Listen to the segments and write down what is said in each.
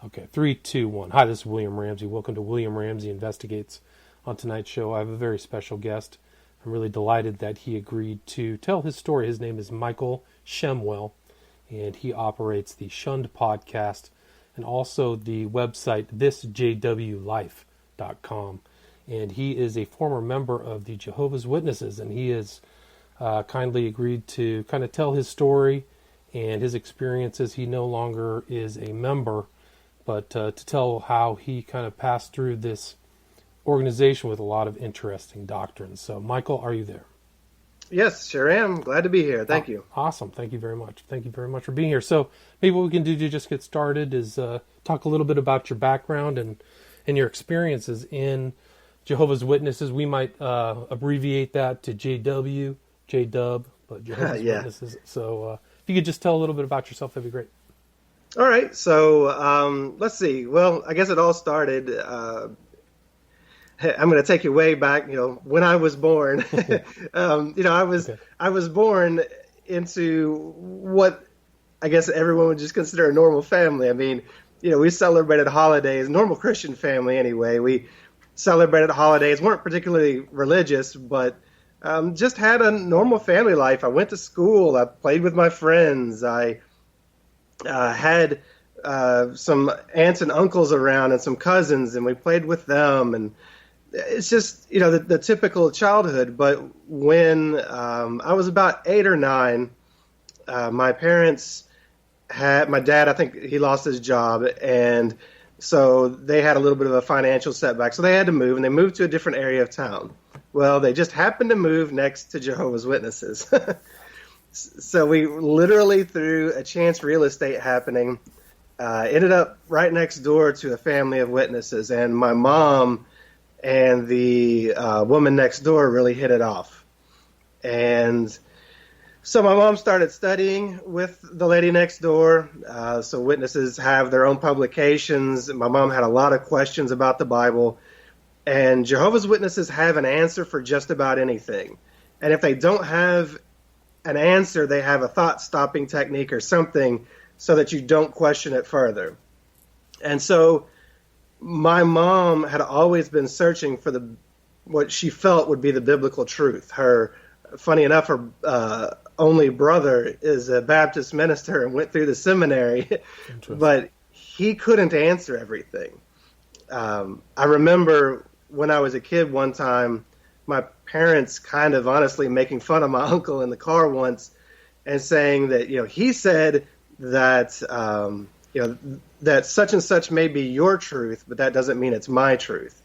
Okay, 3, 2, 1. Hi, this is William Ramsey. Welcome to William Ramsey Investigates. On tonight's show, I have a very special guest. I'm really delighted that he agreed to tell his story. His name is Michael Shemwell, and he operates the Shunned podcast and also the website thisjwlife.com. And he is a former member of the Jehovah's Witnesses, and he has kindly agreed to kind of tell his story and his experiences. He no longer is a member, but to tell how he kind of passed through this organization with a lot of interesting doctrines. So, Michael, are you there? Yes, sure am. Glad to be here. Thank you. Awesome. Thank you very much. Thank you very much for being here. So, maybe what we can do to just get started is talk a little bit about your background and your experiences in Jehovah's Witnesses. We might abbreviate that to JW, JW, but Jehovah's Witnesses. So, if you could just tell a little bit about yourself, that'd be great. All right. So, let's see. Well, I guess it all started. I'm going to take you way back. When I was born. I was born into what I guess everyone would just consider a normal family. I mean, we celebrated holidays, normal Christian family anyway. We celebrated holidays, weren't particularly religious, but just had a normal family life. I went to school. I played with my friends. I had some aunts and uncles around and some cousins, and we played with them. And it's just, the typical childhood. But when I was about 8 or 9, my parents had, my dad, I think he lost his job, and so they had a little bit of a financial setback. So they had to move, and they moved to a different area of town. Well, they just happened to move next to Jehovah's Witnesses. So we literally, through a chance real estate happening, ended up right next door to a family of witnesses. And my mom and the woman next door really hit it off. And so my mom started studying with the lady next door. So witnesses have their own publications. My mom had a lot of questions about the Bible. And Jehovah's Witnesses have an answer for just about anything. And if they don't have an answer, they have a thought-stopping technique or something so that you don't question it further. And so my mom had always been searching for what she felt would be the biblical truth. Funny enough, her only brother is a Baptist minister and went through the seminary, but he couldn't answer everything. I remember when I was a kid one time, my parents kind of honestly making fun of my uncle in the car once and saying that, he said that, that such and such may be your truth, but that doesn't mean it's my truth.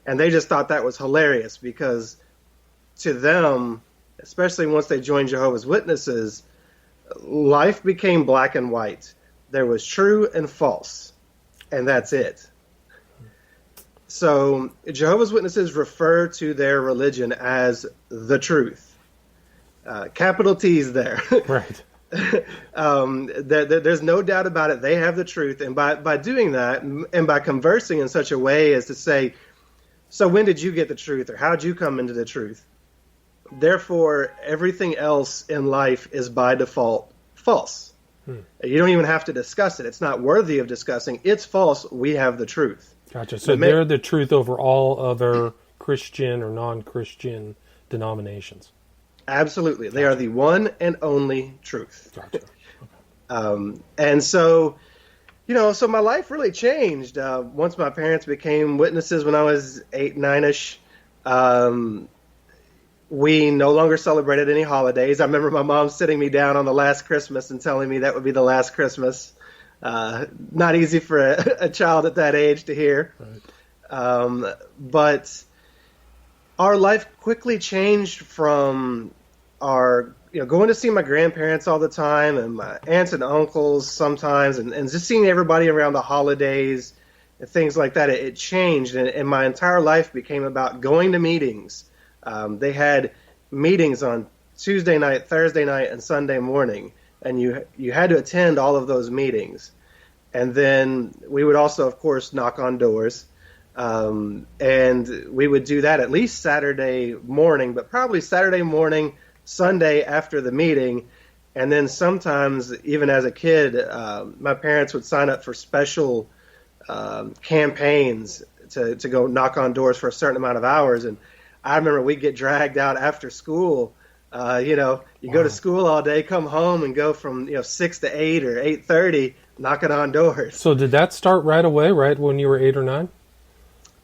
And they just thought that was hilarious because to them, especially once they joined Jehovah's Witnesses, life became black and white. There was true and false, and that's it. So Jehovah's Witnesses refer to their religion as the truth. Capital T's there. Right. There's no doubt about it. They have the truth. And by doing that and by conversing in such a way as to say, so when did you get the truth, or how did you come into the truth? Therefore, everything else in life is by default false. You don't even have to discuss it. It's not worthy of discussing. It's false. We have the truth. Gotcha. So they're the truth over all other Christian or non-Christian denominations. Absolutely. Gotcha. They are the one and only truth. Gotcha. Okay. And so, so my life really changed. Once my parents became witnesses when I was 8, 9-ish, we no longer celebrated any holidays. I remember my mom sitting me down on the last Christmas and telling me that would be the last Christmas. Not easy for a child at that age to hear. Right. But our life quickly changed from our, going to see my grandparents all the time and my aunts and uncles sometimes, and just seeing everybody around the holidays and things like that. It changed, and my entire life became about going to meetings. They had meetings on Tuesday night, Thursday night, and Sunday morning. And you had to attend all of those meetings. And then we would also, of course, knock on doors. And we would do that at least Saturday morning, but probably Saturday morning, Sunday after the meeting. And then sometimes, even as a kid, my parents would sign up for special campaigns to go knock on doors for a certain amount of hours. And I remember we'd get dragged out after school. You go to school all day, come home, and go from 6 to 8 or 8:30 knocking on doors. So did that start right away, right when you were 8 or 9?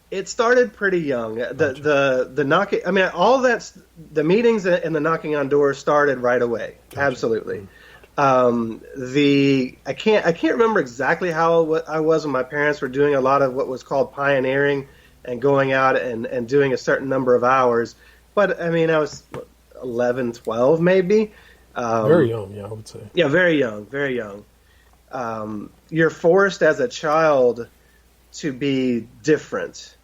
It started pretty young. The knocking. I mean, all that's the meetings and the knocking on doors started right away. Gotcha. Absolutely. I can't remember exactly how I was when my parents were doing a lot of what was called pioneering and going out and doing a certain number of hours. But I mean, I was 11, 12 maybe. Very young, yeah, I would say. Yeah, very young, very young. You're forced as a child to be different.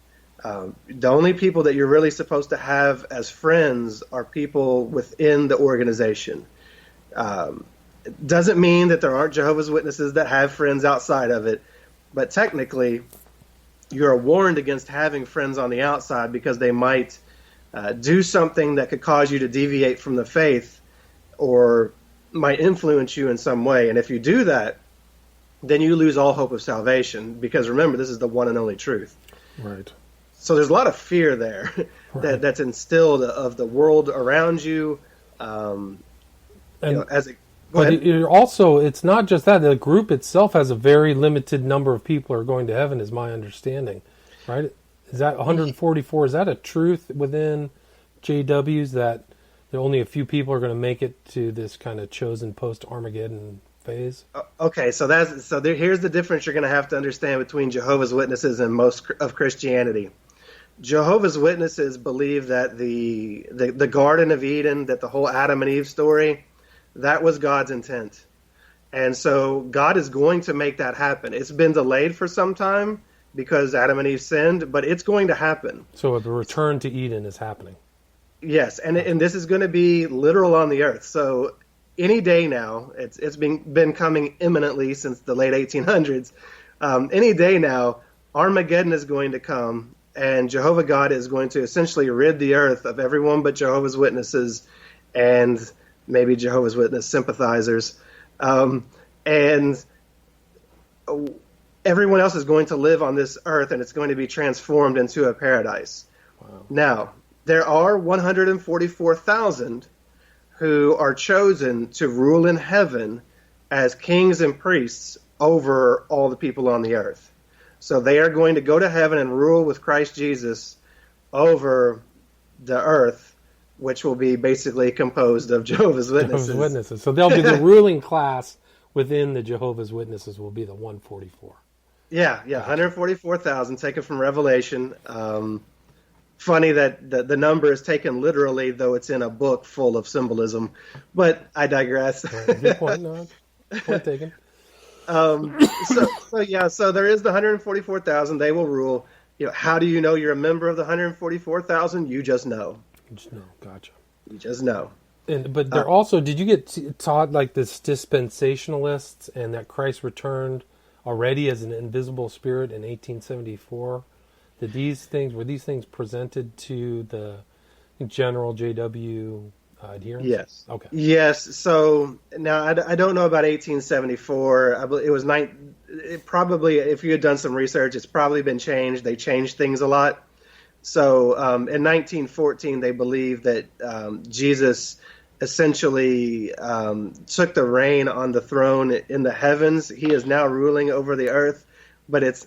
The only people that you're really supposed to have as friends are people within the organization. It doesn't mean that there aren't Jehovah's Witnesses that have friends outside of it, but technically you're warned against having friends on the outside because they might do something that could cause you to deviate from the faith or might influence you in some way. And if you do that, then you lose all hope of salvation because remember, this is the one and only truth. Right. So there's a lot of fear there Right. that's instilled of the world around you. It's not just that. The group itself has a very limited number of people who are going to heaven, is my understanding. Right? Is that 144? Is that a truth within JWs that only a few people are going to make it to this kind of chosen post-Armageddon phase? Okay, here's the difference you're going to have to understand between Jehovah's Witnesses and most of Christianity. Jehovah's Witnesses believe that the Garden of Eden, that the whole Adam and Eve story, that was God's intent. And so God is going to make that happen. It's been delayed for some time because Adam and Eve sinned, but it's going to happen. So the return to Eden is happening. Yes, and this is going to be literal on the earth. So any day now, it's been coming imminently since the late 1800s. Any day now, Armageddon is going to come, and Jehovah God is going to essentially rid the earth of everyone but Jehovah's Witnesses and maybe Jehovah's Witness sympathizers. And everyone else is going to live on this earth, and it's going to be transformed into a paradise. Wow. Now, there are 144,000 who are chosen to rule in heaven as kings and priests over all the people on the earth. So they are going to go to heaven and rule with Christ Jesus over the earth, which will be basically composed of Jehovah's Witnesses. Jehovah's Witnesses. So they'll be the ruling class within the Jehovah's Witnesses will be the 144. Yeah, 144,000 taken from Revelation. Funny that the number is taken literally, though it's in a book full of symbolism. But I digress. Good point, no. Point taken. So there is the 144,000. They will rule. How do you know you're a member of the 144,000? You just know. You just know. Gotcha. You just know. But they're also, did you get taught like this dispensationalists and that Christ returned already as an invisible spirit in 1874? Were these things presented to the general JW adherents? Yes. Okay. Yes. So now I don't know about 1874. I believe it was probably, if you had done some research, it's probably been changed. They changed things a lot. So in 1914, they believed that Jesus essentially took the reign on the throne in the heavens. He is now ruling over the earth, but it's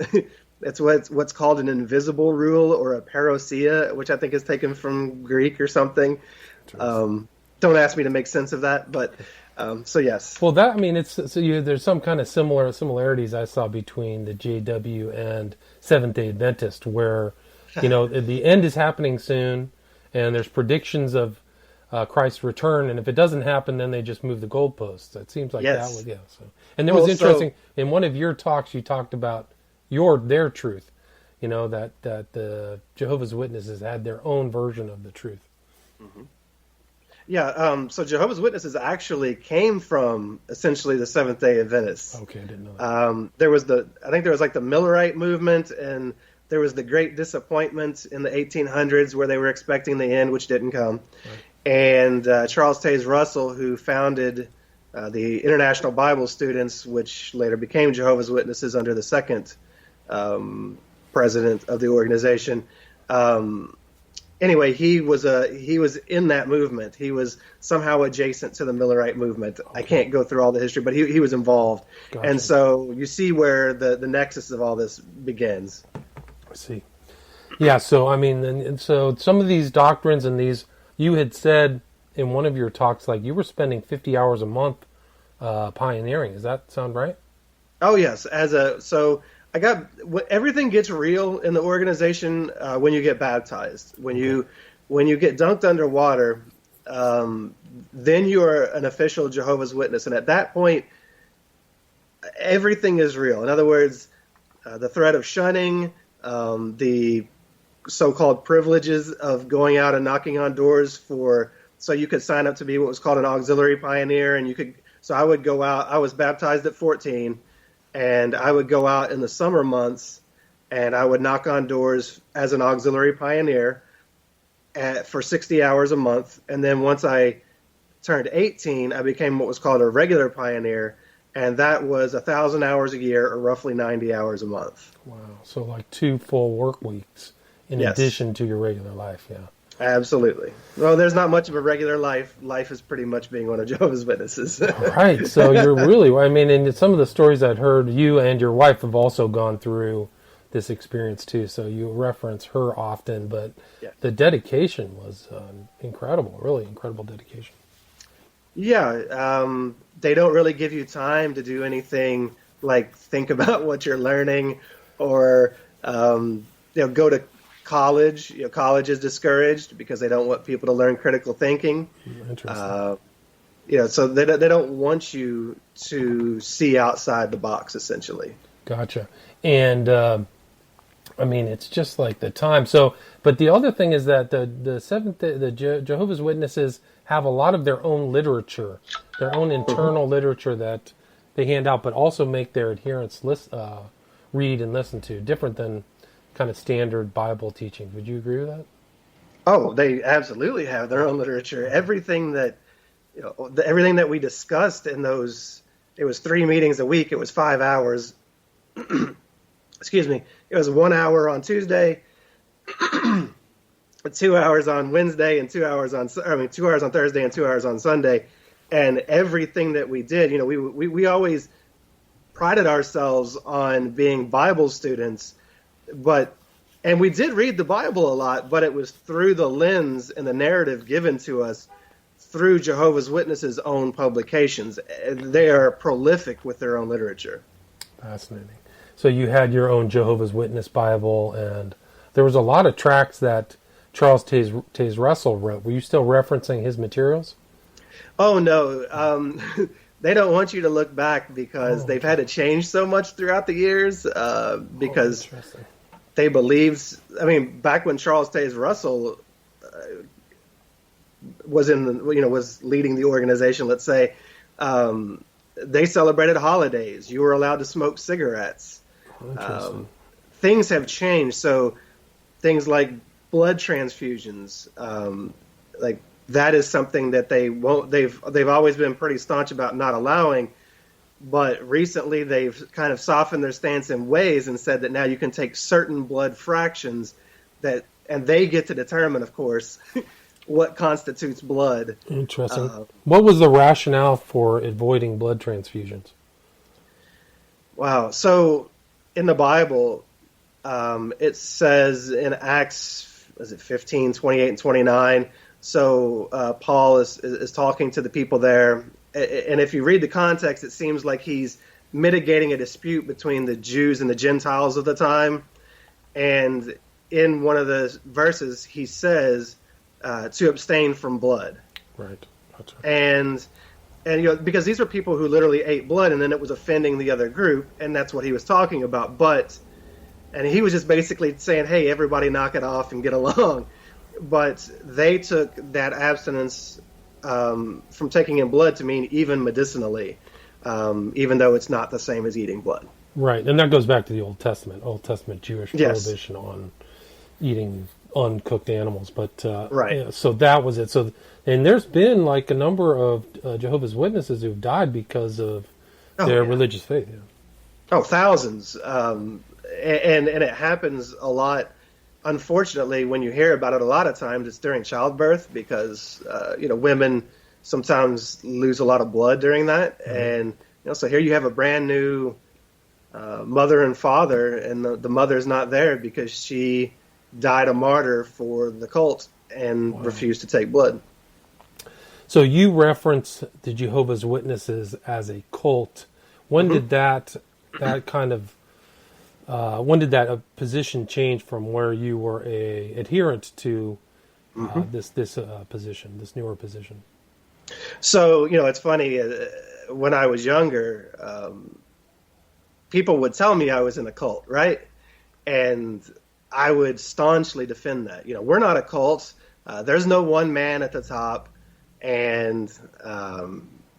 what's called an invisible rule or a parousia, which I think is taken from Greek or something. Don't ask me to make sense of that, but so yes. Well, there's some kind of similarities I saw between the JW and Seventh-day Adventist, where the end is happening soon, and there's predictions of Christ's return, and if it doesn't happen, then they just move the goalposts. It seems like yes. that would, yeah. So, and it was interesting. In one of your talks, you talked about their truth. That the Jehovah's Witnesses had their own version of the truth. Mm-hmm. Yeah. So Jehovah's Witnesses actually came from essentially the Seventh-day Adventists. Okay, I didn't know that. There was the Millerite movement, and there was the Great Disappointment in the 1800s where they were expecting the end, which didn't come. Right. And Charles Taze Russell, who founded the International Bible Students, which later became Jehovah's Witnesses under the second president of the organization. Anyway, he was in that movement. He was somehow adjacent to the Millerite movement. Okay. I can't go through all the history, but he was involved. Gotcha. And so you see where the nexus of all this begins. I see. Yeah, so I mean, and so some of these doctrines and these, you had said in one of your talks, like you were spending 50 hours a month pioneering. Does that sound right? Oh, yes. Everything gets real in the organization when you get baptized. When you get dunked underwater, then you are an official Jehovah's Witness, and at that point, everything is real. In other words, the threat of shunning, the so-called privileges of going out and knocking on doors so you could sign up to be what was called an auxiliary pioneer, and so I would go out. I was baptized at 14. And I would go out in the summer months, and I would knock on doors as an auxiliary pioneer for 60 hours a month. And then once I turned 18, I became what was called a regular pioneer, and that was 1,000 hours a year, or roughly 90 hours a month. Wow. So like 2 full work weeks in addition to your regular life, yeah. Absolutely. Well, there's not much of a regular life. Life is pretty much being one of Jehovah's Witnesses. Right. So you're really, I mean, and some of the stories I'd heard, you and your wife have also gone through this experience too. So you reference her often, but the dedication was incredible, really incredible dedication. Yeah. They don't really give you time to do anything like think about what you're learning or, go to college. College is discouraged because they don't want people to learn critical thinking. Interesting. So they don't want you to see outside the box, essentially. Gotcha. And I mean, it's just like the time. So, but the other thing is that the Jehovah's Witnesses have a lot of their own literature, their own internal literature that they hand out, but also make their adherents read and listen to, different than kind of standard Bible teachings. Would you agree with that? Oh, they absolutely have their own literature. Everything that we discussed in those, it was 3 meetings a week. It was 5 hours. Excuse me. It was 1 hour on Tuesday, 2 hours on Wednesday, and 2 hours on 2 hours on Thursday and 2 hours on Sunday. And everything that we did, we always prided ourselves on being Bible students. And we did read the Bible a lot, but it was through the lens and the narrative given to us through Jehovah's Witnesses' own publications. They are prolific with their own literature. Fascinating. So you had your own Jehovah's Witness Bible, and there was a lot of tracts that Charles Taze Russell wrote. Were you still referencing his materials? Oh, no. They don't want you to look back because they've had to change so much throughout the years because they believed, back when Charles Taze Russell was was leading the organization, let's say, they celebrated holidays. You were allowed to smoke cigarettes. Things have changed. So things like blood transfusions, that is something that they won't. They've always been pretty staunch about not allowing, but recently they've kind of softened their stance in ways and said that now you can take certain blood fractions and they get to determine, of course, what constitutes blood. Interesting. What was the rationale for avoiding blood transfusions? Wow. So in the Bible, it says in Acts, 15, 28, and 29. So Paul is talking to the people there. And if you read the context, it seems like he's mitigating a dispute between the Jews and the Gentiles of the time. And in one of the verses, he says to abstain from blood. Right. That's right. And because these are people who literally ate blood, and then it was offending the other group, and that's what he was talking about. And he was just basically saying, hey, everybody knock it off and get along. But they took that abstinence from taking in blood to mean even medicinally, even though it's not the same as eating blood. Right, and that goes back to the Old Testament Jewish prohibition on eating uncooked animals. But right. Yeah, so that was it. So, and there's been like a number of Jehovah's Witnesses who've died because of their religious faith. Yeah. Oh, thousands. and it happens a lot. Unfortunately, when you hear about it, a lot of times it's during childbirth because women sometimes lose a lot of blood during that, and so here you have a brand new mother and father, and the mother's not there because she died a martyr for the cult and refused to take blood. So you reference the Jehovah's Witnesses as a cult. When did that position change from where you were a adherent to this position, this newer position? So it's funny. When I was younger, people would tell me I was in a cult, right? And I would staunchly defend that. We're not a cult. There's no one man at the top. And,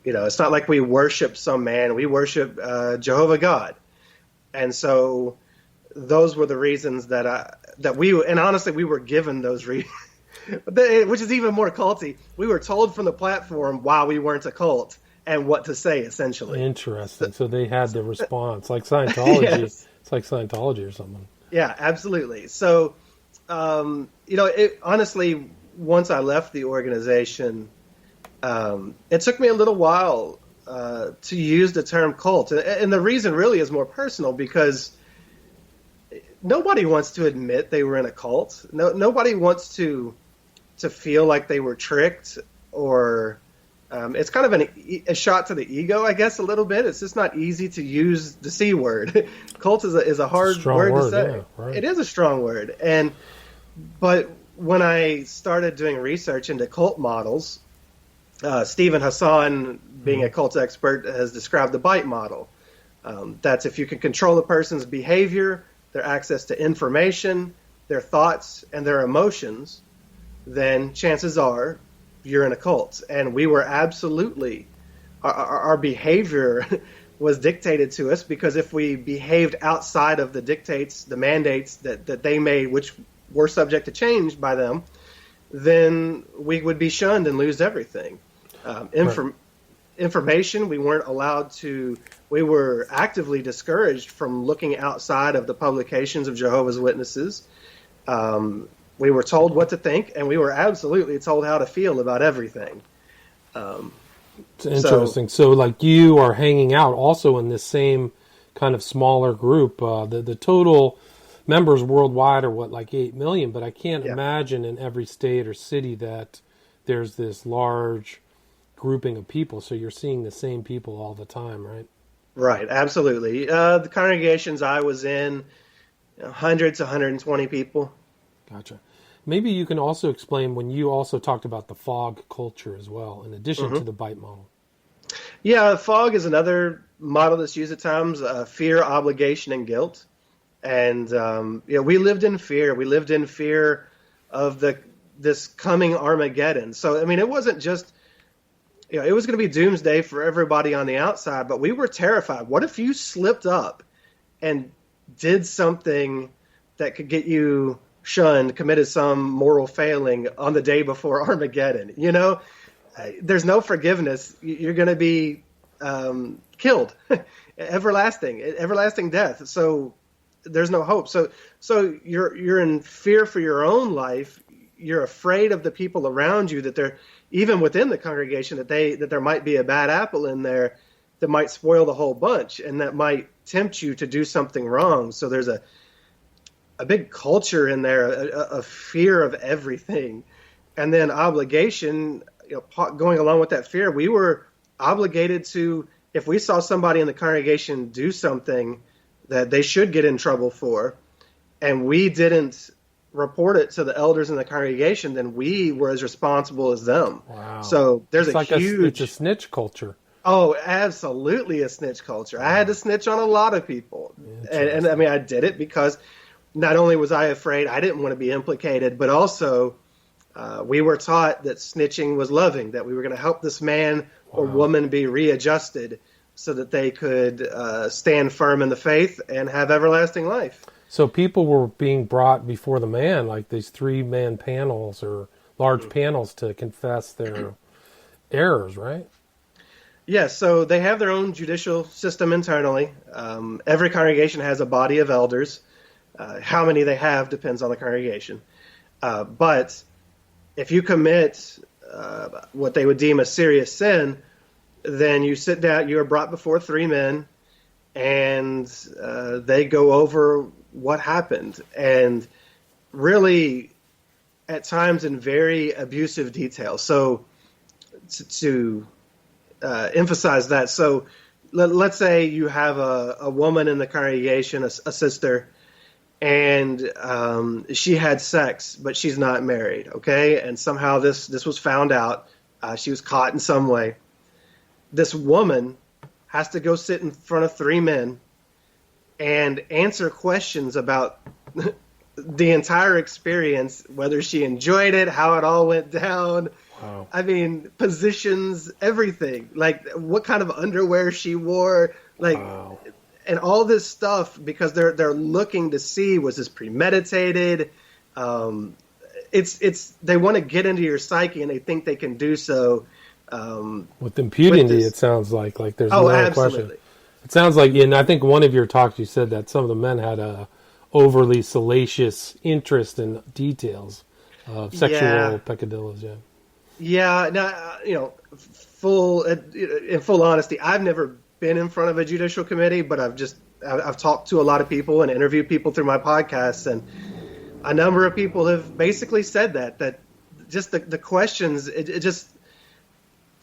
it's not like we worship some man. We worship Jehovah God. And so those were the reasons that we were given those reasons, which is even more culty. We were told from the platform why we weren't a cult and what to say, essentially. Interesting. So they had the response, like Scientology. Yes. It's like Scientology or something. Yeah, absolutely. So, honestly, once I left the organization, it took me a little while to use the term cult. And the reason really is more personal because nobody wants to admit they were in a cult. Nobody wants to feel like they were tricked or it's kind of a shot to the ego, I guess, a little bit. It's just not easy to use the C word. Cult is a hard word to say. Yeah, right. It is a strong word. But when I started doing research into cult models, Stephen Hassan, being a cult expert, has described the bite model. That's if you can control a person's behavior, their access to information, their thoughts, and their emotions, then chances are you're in a cult. And we were absolutely, our behavior was dictated to us because if we behaved outside of the dictates, the mandates that they made, which were subject to change by them, then we would be shunned and lose everything. Information, we weren't allowed to, we were actively discouraged from looking outside of the publications of Jehovah's Witnesses. We were told what to think, and we were absolutely told how to feel about everything. It's interesting. So like you are hanging out also in this same kind of smaller group. The total members worldwide are like 8 million, but I can't imagine in every state or city that there's this large grouping of people. So you're seeing the same people all the time, right? Right, absolutely. The congregations I was in, 100 to 120 people. Gotcha. Maybe you can also explain when you also talked about the Fogg culture as well, in addition to the bite model. Yeah, Fogg is another model that's used at times, fear, obligation, and guilt. And we lived in fear. We lived in fear of this coming Armageddon. So, I mean, it wasn't just, it was going to be doomsday for everybody on the outside, but we were terrified. What if you slipped up and did something that could get you shunned, committed some moral failing on the day before Armageddon? There's no forgiveness. You're going to be killed, everlasting death. So there's no hope. So you're in fear for your own life. You're afraid of the people around you, that they're even within the congregation, that there might be a bad apple in there that might spoil the whole bunch and that might tempt you to do something wrong. So there's a big culture in there, a fear of everything. And then obligation, going along with that fear, we were obligated to, if we saw somebody in the congregation do something that they should get in trouble for, and we didn't report it to the elders in the congregation, then we were as responsible as them. Wow. So there's it's it's a snitch culture. Oh, absolutely a snitch culture. I had to snitch on a lot of people. And I mean, I did it because not only was I afraid, I didn't want to be implicated, but also we were taught that snitching was loving, that we were going to help this man or woman be readjusted so that they could stand firm in the faith and have everlasting life. So people were being brought before the man, like these 3-man panels or large panels to confess their errors, right? Yes, so they have their own judicial system internally. Every congregation has a body of elders. How many they have depends on the congregation. But if you commit what they would deem a serious sin, then you sit down, you are brought before three men, and they go over what happened. And really, at times in very abusive detail. So to emphasize that, so let's say you have a woman in the congregation, a sister, and she had sex, but she's not married, okay? And somehow this was found out. She was caught in some way. This woman has to go sit in front of three men and answer questions about the entire experience, whether she enjoyed it, how it all went down. Wow. I mean, positions, everything. Like what kind of underwear she wore, like, Wow. and all this stuff, because they're looking to see, was this premeditated? It's they want to get into your psyche, and they think they can do so. With impunity, it sounds like there's no absolutely. question. It sounds like, and I think one of your talks you said that some of the men had a overly salacious interest in details of sexual peccadillos. Yeah. Yeah. Now, in full honesty, I've never been in front of a judicial committee, but I've talked to a lot of people and interviewed people through my podcasts, and a number of people have basically said that just the questions, it just,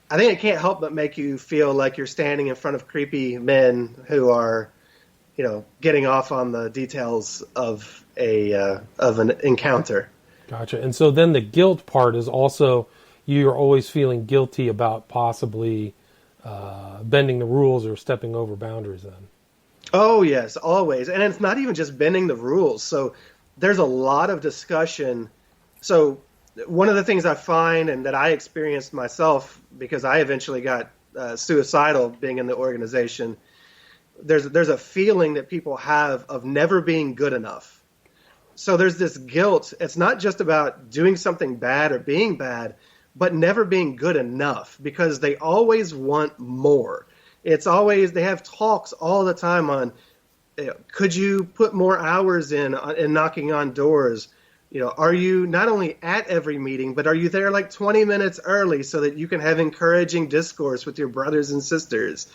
I think it can't help but make you feel like you're standing in front of creepy men who are, getting off on the details of an encounter. Gotcha. And so then the guilt part is also, you're always feeling guilty about possibly bending the rules or stepping over boundaries then. Oh, yes, always. And it's not even just bending the rules. So there's a lot of discussion. So one of the things I find, and that I experienced myself because I eventually got suicidal being in the organization, there's a feeling that people have of never being good enough. So there's this guilt. It's not just about doing something bad or being bad, but never being good enough, because they always want more. It's always, they have talks all the time on, could you put more hours in knocking on doors? Are you not only at every meeting, but are you there like 20 minutes early so that you can have encouraging discourse with your brothers and sisters?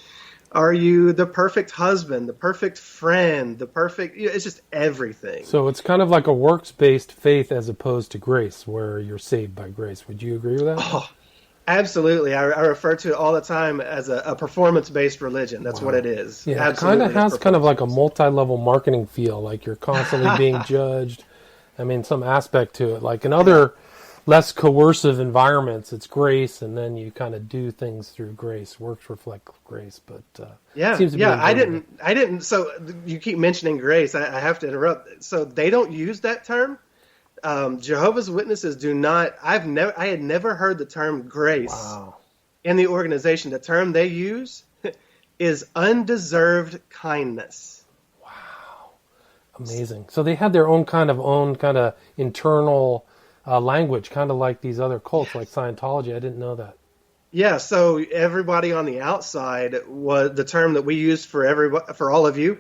Are you the perfect husband, the perfect friend, the perfect, it's just everything. So it's kind of like a works-based faith as opposed to grace, where you're saved by grace. Would you agree with that? Oh, absolutely. I refer to it all the time as a performance-based religion. That's what it is. Yeah, it kind of has kind of like a multi-level marketing feel, like you're constantly being judged. I mean, some aspect to it. Like in other less coercive environments, it's grace, and then you kind of do things through grace. Works reflect grace, but it seems to be I didn't. So you keep mentioning grace. I have to interrupt. So they don't use that term. Jehovah's Witnesses do not. I had never heard the term grace in the organization. The term they use is undeserved kindness. Wow, amazing. So they had their own kind of internal language, kind of like these other cults, like Scientology. I didn't know that. Yeah, so everybody on the outside, was the term that we used for all of you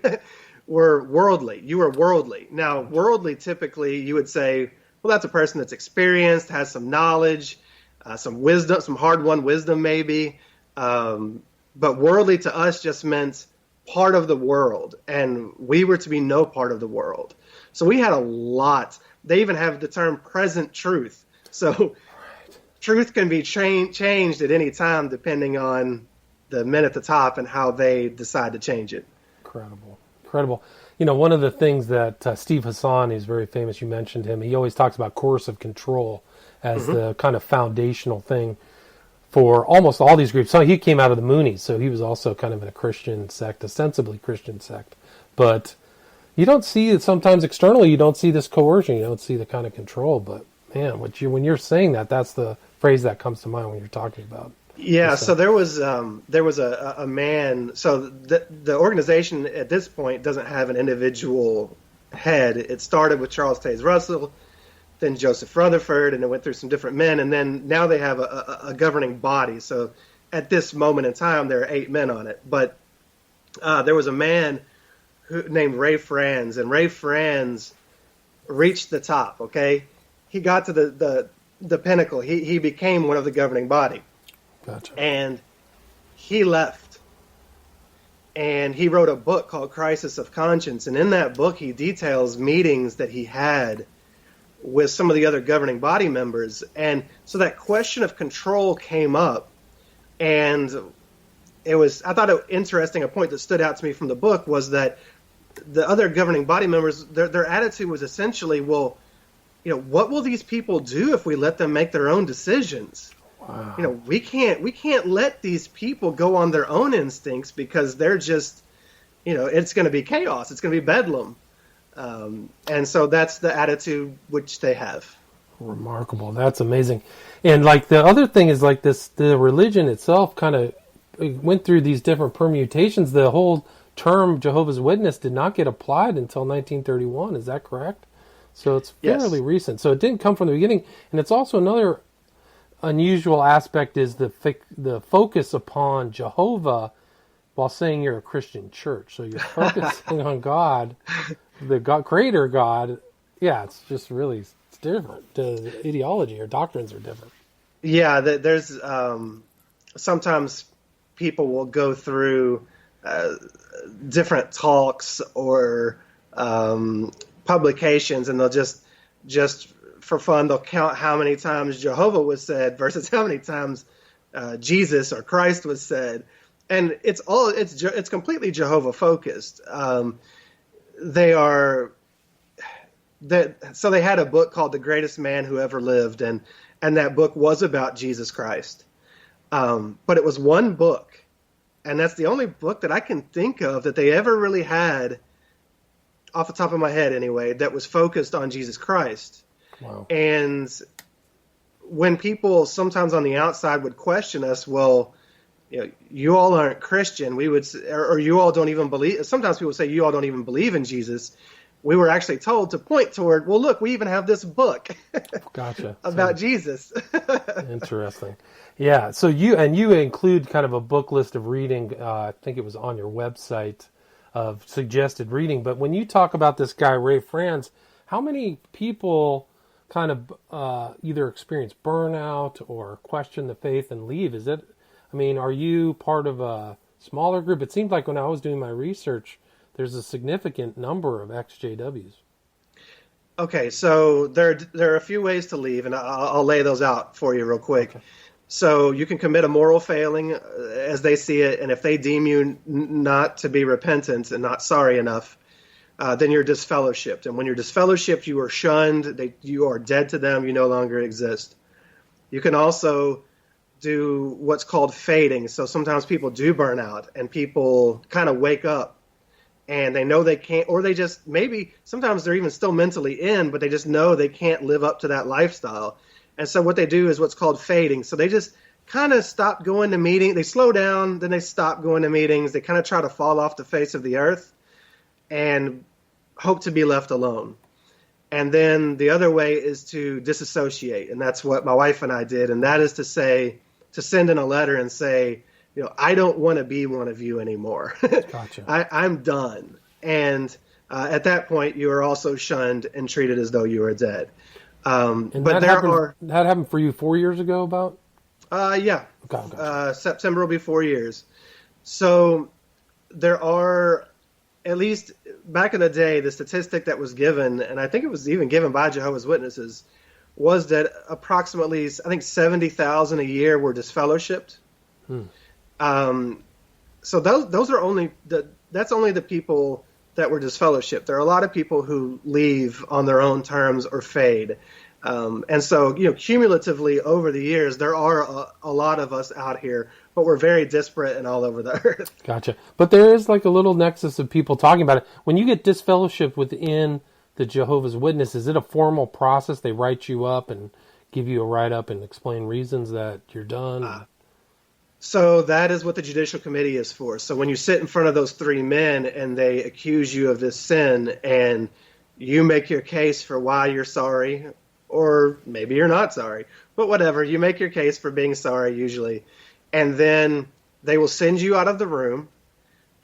were worldly. You were worldly. Now, worldly, typically, you would say, well, that's a person that's experienced, has some knowledge, some wisdom, some hard-won wisdom maybe. But worldly to us just meant part of the world, and we were to be no part of the world. So we had a lot. They even have the term present truth. So truth can be changed at any time depending on the men at the top and how they decide to change it. Incredible. One of the things that Steve Hassan, he's very famous, you mentioned him, he always talks about coercive control as the kind of foundational thing for almost all these groups. So he came out of the Moonies, so he was also kind of in a Christian sect, ostensibly Christian sect. But you don't see it sometimes externally. You don't see this coercion. You don't see the kind of control. But man, when you're saying that, that's the phrase that comes to mind when you're talking about. Yeah. So there was a man. So the organization at this point doesn't have an individual head. It started with Charles Taze Russell, then Joseph Rutherford, and it went through some different men, and then now they have a governing body. So at this moment in time, there are 8 men on it. But there was a man named Ray Franz, and Ray Franz reached the top. Okay, he got to the pinnacle. He became one of the governing body. Gotcha. And he left. And he wrote a book called Crisis of Conscience. And in that book, he details meetings that he had with some of the other governing body members. And so that question of control came up. And I thought it interesting, a point that stood out to me from the book was that the other governing body members, their attitude was essentially, well, what will these people do if we let them make their own decisions? Wow. We can't let these people go on their own instincts because they're just, it's going to be chaos. It's going to be bedlam. And so that's the attitude which they have. Remarkable. That's amazing. And like the other thing is like this, the religion itself kind of went through these different permutations. The whole term Jehovah's Witness did not get applied until 1931. Is that correct? So it's fairly recent. So it didn't come from the beginning. And it's also another unusual aspect is the focus upon Jehovah while saying you're a Christian church. So you're focusing on God, the God, creator God. Yeah, it's just really it's different. The ideology or doctrines are different. Yeah, there's sometimes people will go through different talks or publications, and they'll just for fun, they'll count how many times Jehovah was said versus how many times Jesus or Christ was said, and it's completely Jehovah focused. So they had a book called The Greatest Man Who Ever Lived, and that book was about Jesus Christ, but it was one book, and that's the only book that I can think of that they ever really had, off the top of my head anyway, that was focused on Jesus Christ. Wow. And when people sometimes on the outside would question us, well, you all aren't Christian, we would, or you all don't even believe. Sometimes people say you all don't even believe in Jesus. We were actually told to point toward, well, look, we even have this book Gotcha. about Jesus. Interesting. Yeah. So you include kind of a book list of reading. I think it was on your website of suggested reading. But when you talk about this guy Ray Franz, how many people kind of either experience burnout or question the faith and leave? Are you part of a smaller group? It seemed like when I was doing my research, there's a significant number of ex-JWs. Okay, so there are a few ways to leave, and I'll lay those out for you real quick. Okay. So you can commit a moral failing as they see it, and if they deem you not to be repentant and not sorry enough, then you're disfellowshipped. And when you're disfellowshipped, you are shunned. You are dead to them. You no longer exist. You can also do what's called fading. So sometimes people do burn out, and people kind of wake up, and they know they can't, or they just maybe sometimes they're even still mentally in, but they just know they can't live up to that lifestyle. And so what they do is what's called fading. So they just kind of stop going to meetings. They slow down, then they stop going to meetings. They kind of try to fall off the face of the earth and hope to be left alone. And then the other way is to disassociate. And that's what my wife and I did. And that is to send in a letter and say, I don't want to be one of you anymore. Gotcha. I'm done. And at that point, you are also shunned and treated as though you are dead. But that happened for you 4 years ago, about? Yeah. Okay. September will be 4 years. So there are, at least back in the day, the statistic that was given, and I think it was even given by Jehovah's Witnesses, was that approximately, I think 70,000 a year were disfellowshipped. So those are that's only the people that were disfellowshipped. There are a lot of people who leave on their own terms or fade. And so, cumulatively over the years, there are a lot of us out here, but we're very disparate and all over the earth. Gotcha. But there is like a little nexus of people talking about it. When you get disfellowship within the Jehovah's Witness, is it a formal process? They write you up and give you a write-up and explain reasons that you're done? So that is what the Judicial Committee is for. So when you sit in front of those three men and they accuse you of this sin and you make your case for why you're sorry, or maybe you're not sorry, but whatever, you make your case for being sorry usually, and then they will send you out of the room,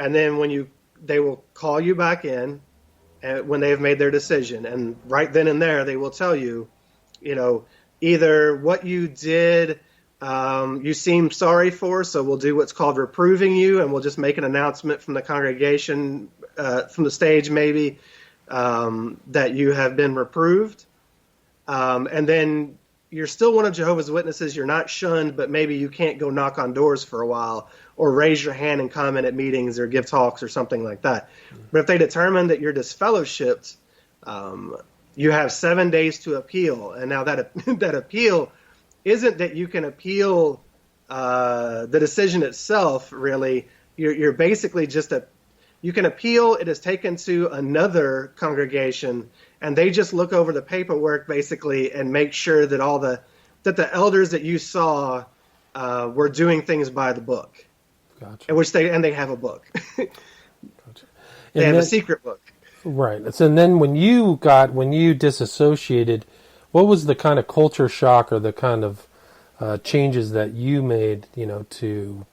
and then when you they will call you back in when they have made their decision. And right then and there, they will tell you, either what you did, you seem sorry for, so we'll do what's called reproving you, and we'll just make an announcement from the congregation, from the stage maybe, that you have been reproved. And then you're still one of Jehovah's Witnesses. You're not shunned, but maybe you can't go knock on doors for a while or raise your hand and comment at meetings or give talks or something like that. But if they determine that you're disfellowshipped, you have 7 days to appeal. And now that that appeal isn't that you can appeal the decision itself, really. You're basically you can appeal. It is taken to another congregation, and they just look over the paperwork basically and make sure that that the elders that you saw were doing things by the book. Gotcha. They have a book. Gotcha. They have a secret book. Right. So then when you disassociated, what was the kind of culture shock or the kind of changes that you made, to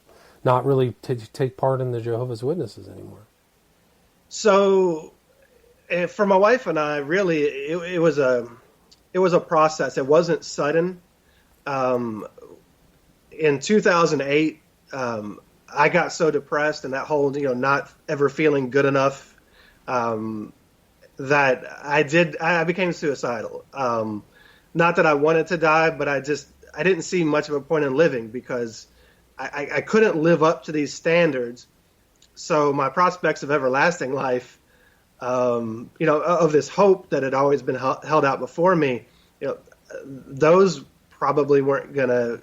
not really take part in the Jehovah's Witnesses anymore? So for my wife and I, really, it was a process. It wasn't sudden. In 2008, I got so depressed, and that whole, not ever feeling good enough, that I became suicidal. Not that I wanted to die, but I didn't see much of a point in living because I couldn't live up to these standards. So my prospects of everlasting life, of this hope that had always been held out before me, those probably weren't going to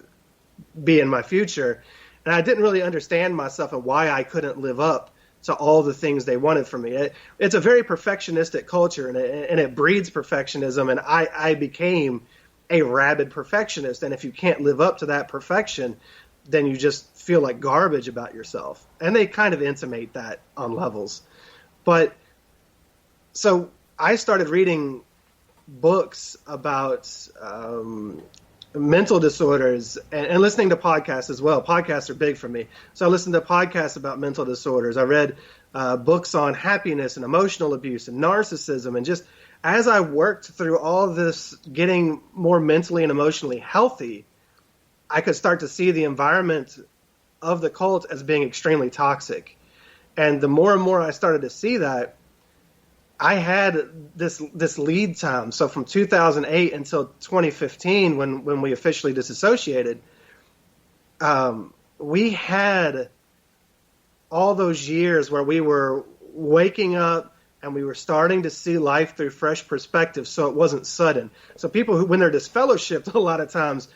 be in my future. And I didn't really understand myself and why I couldn't live up to all the things they wanted from me. It's a very perfectionistic culture, and it breeds perfectionism. And I became a rabid perfectionist. And if you can't live up to that perfection, then you just feel like garbage about yourself. And they kind of intimate that on levels. But so I started reading books about mental disorders and listening to podcasts as well. Podcasts are big for me. So I listened to podcasts about mental disorders. I read books on happiness and emotional abuse and narcissism. And just as I worked through all this, getting more mentally and emotionally healthy, I could start to see the environment of the cult as being extremely toxic. And the more and more I started to see that, I had this lead time. So from 2008 until 2015, when we officially disassociated, we had all those years where we were waking up and we were starting to see life through fresh perspectives. So it wasn't sudden. So people when they're disfellowshipped, a lot of times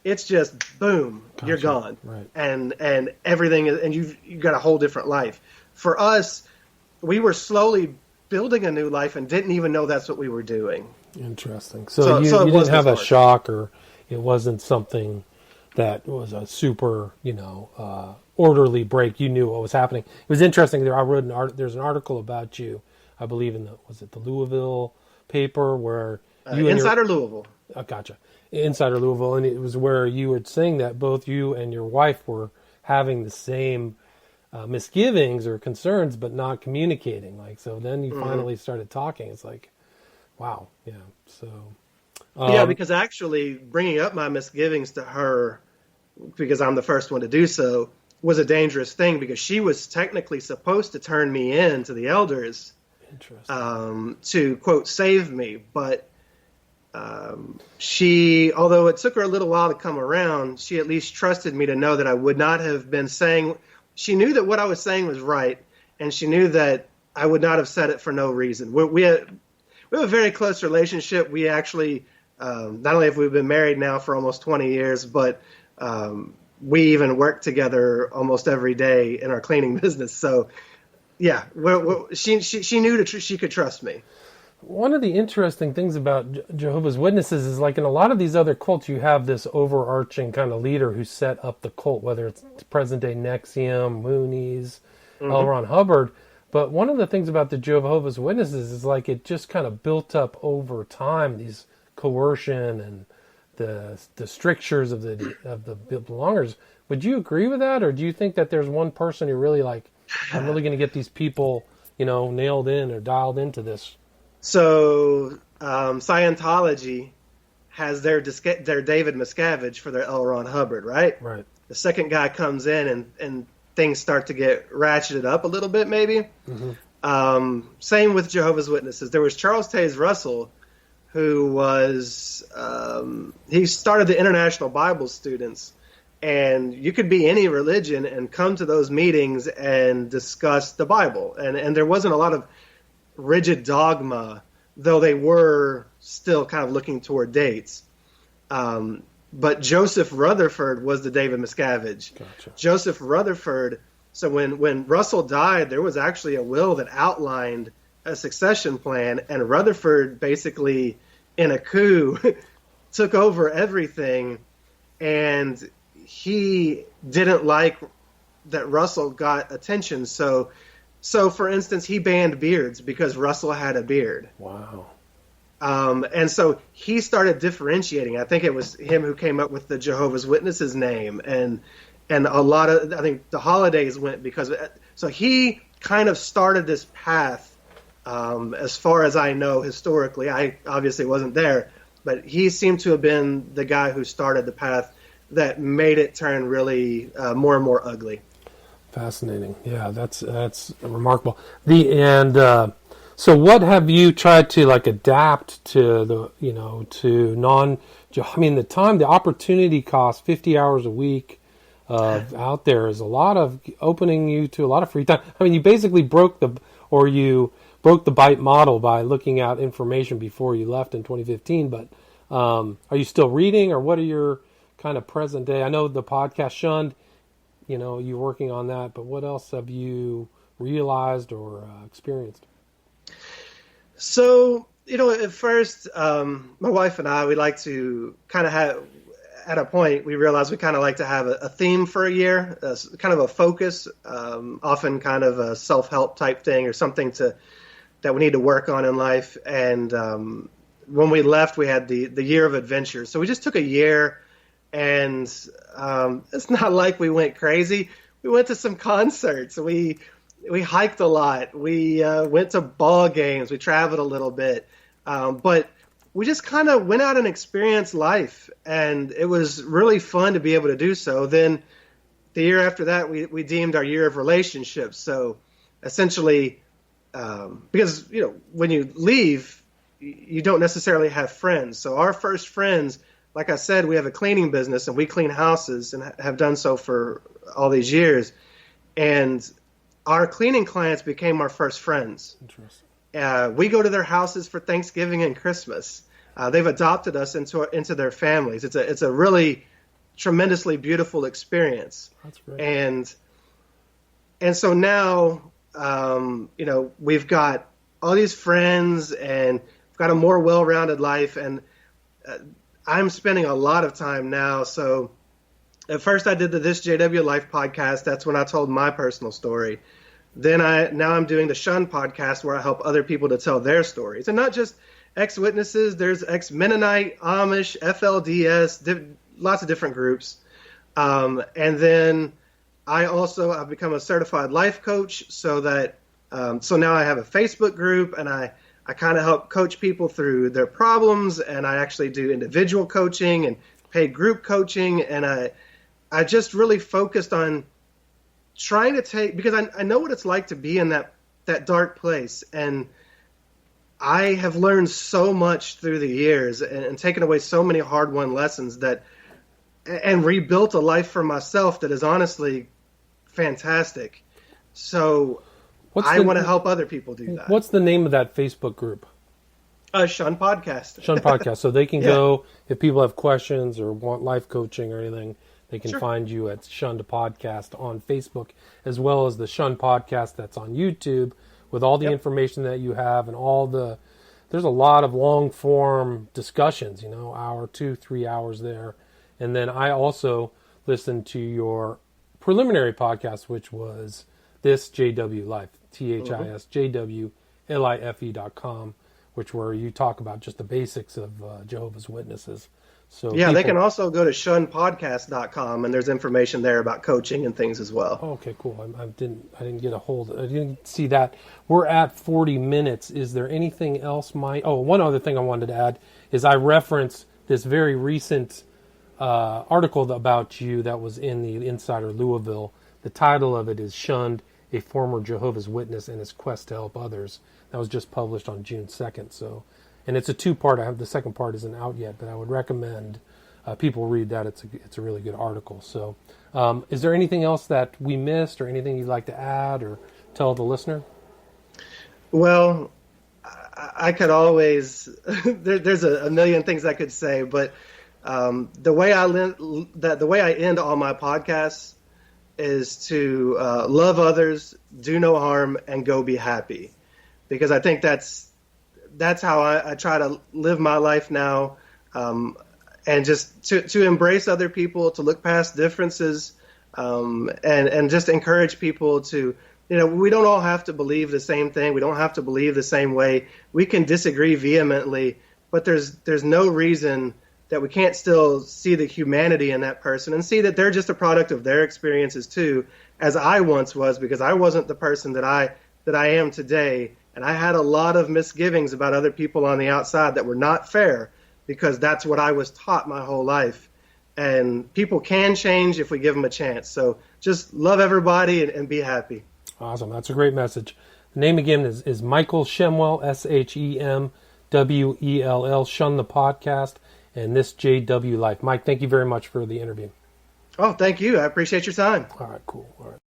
it's just boom, gotcha. You're gone, right. and everything, and you've got a whole different life. For us, we were slowly building a new life and didn't even know that's what we were doing. Interesting. So you didn't have a shock, or it wasn't something that was a super, orderly break. You knew what was happening. It was interesting. There's an article about you, I believe, in the Louisville paper where you Insider Louisville. Oh, gotcha. Insider Louisville, and it was where you were saying that both you and your wife were having the same misgivings or concerns, but not communicating. So then you finally started talking. It's like, wow, yeah. So because actually bringing up my misgivings to her, because I'm the first one to do so, was a dangerous thing, because she was technically supposed to turn me in to the elders, to quote save me, but she, although it took her a little while to come around, she at least trusted me to know that I would not have been saying. She knew that what I was saying was right, and she knew that I would not have said it for no reason. We have a very close relationship. We actually, not only have we been married now for almost 20 years, but we even work together almost every day in our cleaning business. So, yeah, she knew that she could trust me. One of the interesting things about Jehovah's Witnesses is, like in a lot of these other cults, you have this overarching kind of leader who set up the cult, whether it's present-day Nexium, Moonies, L. Ron Hubbard. But one of the things about the Jehovah's Witnesses is, like, it just kind of built up over time, these coercion and the strictures of the belongers. Would you agree with that, or do you think that there's one person who really, like, I'm really going to get these people nailed in or dialed into this. So Scientology has their David Miscavige for their L. Ron Hubbard, right? Right. The second guy comes in and things start to get ratcheted up a little bit, maybe. Mm-hmm. Same with Jehovah's Witnesses. There was Charles Taze Russell, who was he started the International Bible Students, and you could be any religion and come to those meetings and discuss the Bible, and there wasn't a lot of rigid dogma, though they were still kind of looking toward dates. But Joseph Rutherford was the David Miscavige. Gotcha. Joseph Rutherford. So when Russell died, there was actually a will that outlined a succession plan, and Rutherford basically, in a coup, took over everything, and he didn't like that Russell got attention. So for instance, he banned beards because Russell had a beard. Wow. And so he started differentiating. I think it was him who came up with the Jehovah's Witnesses name, and a lot of, I think the holidays went because of it. So he kind of started this path, as far as I know historically. I obviously wasn't there, but he seemed to have been the guy who started the path that made it turn really more and more ugly. Fascinating. Yeah, that's remarkable. So what have you tried to adapt to the opportunity cost, 50 hours a week out there is a lot of opening you to a lot of free time. I mean, you basically broke the bite model by looking at information before you left in 2015, but are you still reading, or what are your kind of present day? I know the podcast Shunned, you're working on that, but what else have you realized or experienced? So, at first, my wife and I, we like to kind of have, at a point, we realized we kind of like to have a theme for a year, kind of a focus, often kind of a self-help type thing or something that we need to work on in life. And when we left, we had the year of adventure. So we just took a year, and it's not like we went crazy. We went to some concerts. We hiked a lot. We went to ball games. We traveled a little bit. But we just kind of went out and experienced life. And it was really fun to be able to do so. Then the year after that, we deemed our year of relationships. So essentially, because, when you leave, you don't necessarily have friends. So our first friends, like I said, we have a cleaning business and we clean houses and have done so for all these years. And our cleaning clients became our first friends. Interesting. We go to their houses for Thanksgiving and Christmas. They've adopted us into their families. It's a really tremendously beautiful experience. That's great. And so now, we've got all these friends and we've got a more well-rounded life. And I'm spending a lot of time now. So at first I did the This JW Life podcast. That's when I told my personal story. Then now I'm doing the Shunned podcast, where I help other people to tell their stories. And not just ex-witnesses. There's ex-Mennonite, Amish, FLDS, lots of different groups. And then I've become a certified life coach, so now I have a Facebook group, and I kind of help coach people through their problems, and I actually do individual coaching and paid group coaching, and I just really focused on trying to because I know what it's like to be in that dark place, and I have learned so much through the years and taken away so many hard-won lessons and rebuilt a life for myself that is honestly fantastic. So I want to help other people do that. What's the name of that Facebook group? Shunned Podcast. Shunned Podcast. So they can go, if people have questions or want life coaching or anything, they can find you at Shunned Podcast on Facebook, as well as the Shunned Podcast that's on YouTube, with all the information that you have and there's a lot of long form discussions, hour, 2-3 hours there. And then I also listened to your preliminary podcast, which was This JW Life, THISJWLIFE.com, where you talk about just the basics of Jehovah's Witnesses. So yeah, they can also go to shunnedpodcast.com, and there's information there about coaching and things as well. Oh, okay, cool. I didn't get a hold. I didn't see that. We're at 40 minutes. Is there anything else? One other thing I wanted to add is I reference this very recent article about you that was in the Insider Louisville. The title of it is "Shunned: A Former Jehovah's Witness and His Quest to Help Others." That was just published on June 2nd. So, and it's a two-part. The second part isn't out yet, but I would recommend people read that. It's a really good article. So, is there anything else that we missed, or anything you'd like to add or tell the listener? Well, I could always there's a million things I could say, but the way I end all my podcasts is to love others, do no harm, and go be happy, because I think that's how I try to live my life now, and just to embrace other people, to look past differences, and just encourage people to, we don't all have to believe the same thing. We don't have to believe the same way. We can disagree vehemently, but there's no reason that we can't still see the humanity in that person and see that they're just a product of their experiences too, as I once was, because I wasn't the person that I am today. And I had a lot of misgivings about other people on the outside that were not fair, because that's what I was taught my whole life. And people can change if we give them a chance. So just love everybody and be happy. Awesome. That's a great message. The name again is Michael Shemwell, Shemwell, Shun the Podcast, and this JW Life. Mike, thank you very much for the interview. Oh, thank you. I appreciate your time. All right, cool. All right.